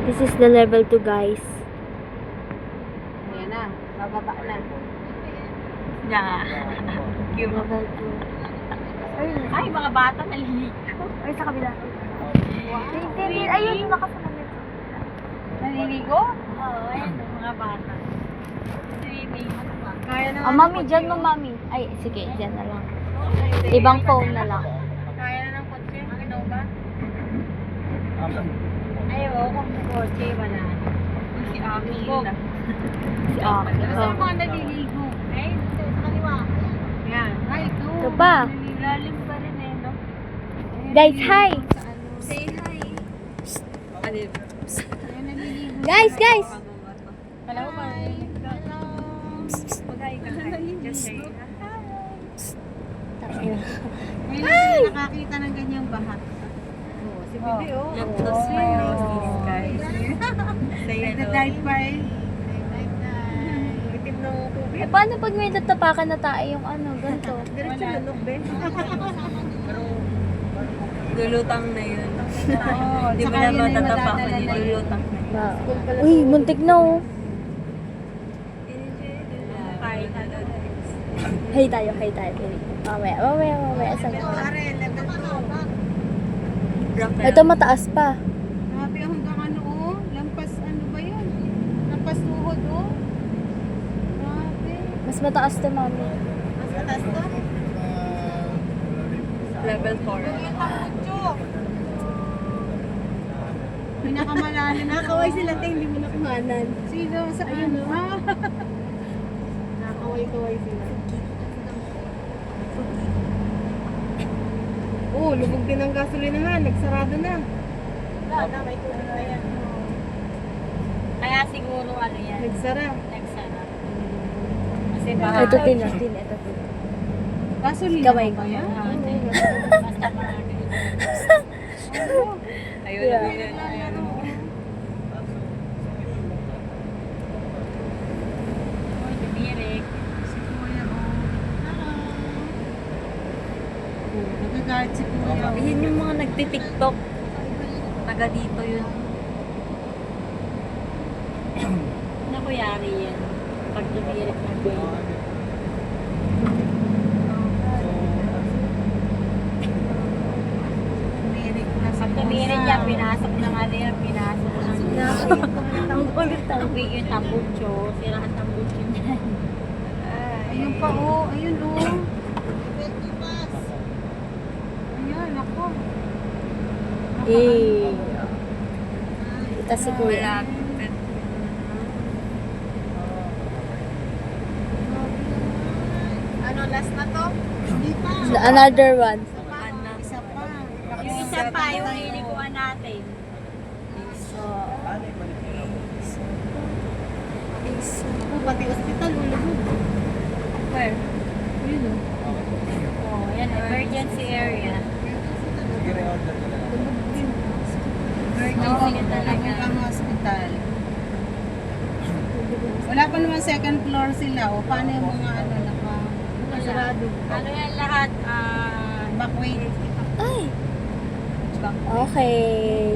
This is the level 2, guys. Ayan na, bababa na. Yeah. Level 2. Ay, mga bata naliligo. Ay, sa kabila. Wow. Ayun, nakasunod. Naliligo? Oo, ayan mga bata. Swimming. Kaya na Mami, dyan mo, mami. Ay, sige, dyan na lang. Ibang phone na lang. Kaya na ng kotse? Ano ba? Ayaw, kung kotse, wala. Si Ami na. Si Aki. Saan mga naliligo? Ay, sa kaliwa. Yan. Ay, ito. Ito pa. Nalilalim pa rin eh, no? Guys, hi! Say hi. Ano yun? Guys! Hello, hi. Hello. Mag-hi ka. Just say hi. Ngayon sila nakakita ng ganyang bahat. Oh, si Bibi oh. Leptospirosis, guys. Say hello. Nagda-dive pa eh. Itim ng tubig. Eh, paano pag may tatapakan na tayo yung ano, ganito? Diretso lunok, be. Lulutang na yun. Oo, Hindi mo tsaka na yun ay matatapakan madadala yun. na yun. Lulutang na yun. Uy, muntik na oh. Kahit ano. Hay tayo, baby. Mamaya. Saan Ito, ka? are, level 2. Ito mataas pa. Grabe hanggang ano oh. Lampas ano ba yun? Lampas tuhod oh. Grabe. Mas mataas to, mami. Mas mataas to? Level 4. Pinakamalalim. Nakakaway sila tayo, hindi mo nakuhanan. Sino? Sa ayun ah. Nakakaway-kaway sila. Oh, lubog din ang gasolinahan. Nagsarado na. Wala na, may tubig na yan. Kaya siguro ano yan. Nagsara. Nagsara. Kasi baka... Ito din. Gasolina Kamay ba ko. yan? Basta marami. Ayun Yeah. na yun. Ayun. Oy, tumirik. Si Kuya oh. Oh, nagagalit si Kuya oh. Ayan yung mga nagtitiktok. Taga dito yun. Naku, yari yan. Pag tumirik na ko yun. Tumirik na sa Pag tumirik niya, pinasok na nga nila, pinasok na. Ang kulit Tabi yung tambucho. Sirahan tambucho niya. Ayun pa oh. Ayun oh. Ayan, ako. Eh. Ito si Kuya. Malapit. Ano, last na to? Hindi pa. Another one. Anak. Isa pa. Yung isa pa, yung nilikuan natin. Oh, pati hospital, ulubog. Where? Ayun oh. Oh, yan, emergency area. Emergency ka talaga. Ang hospital. Wala pa naman second floor sila. O, paano yung mga ano, nakasarado? Ano yan lahat? Back way. Ay! Back. Okay.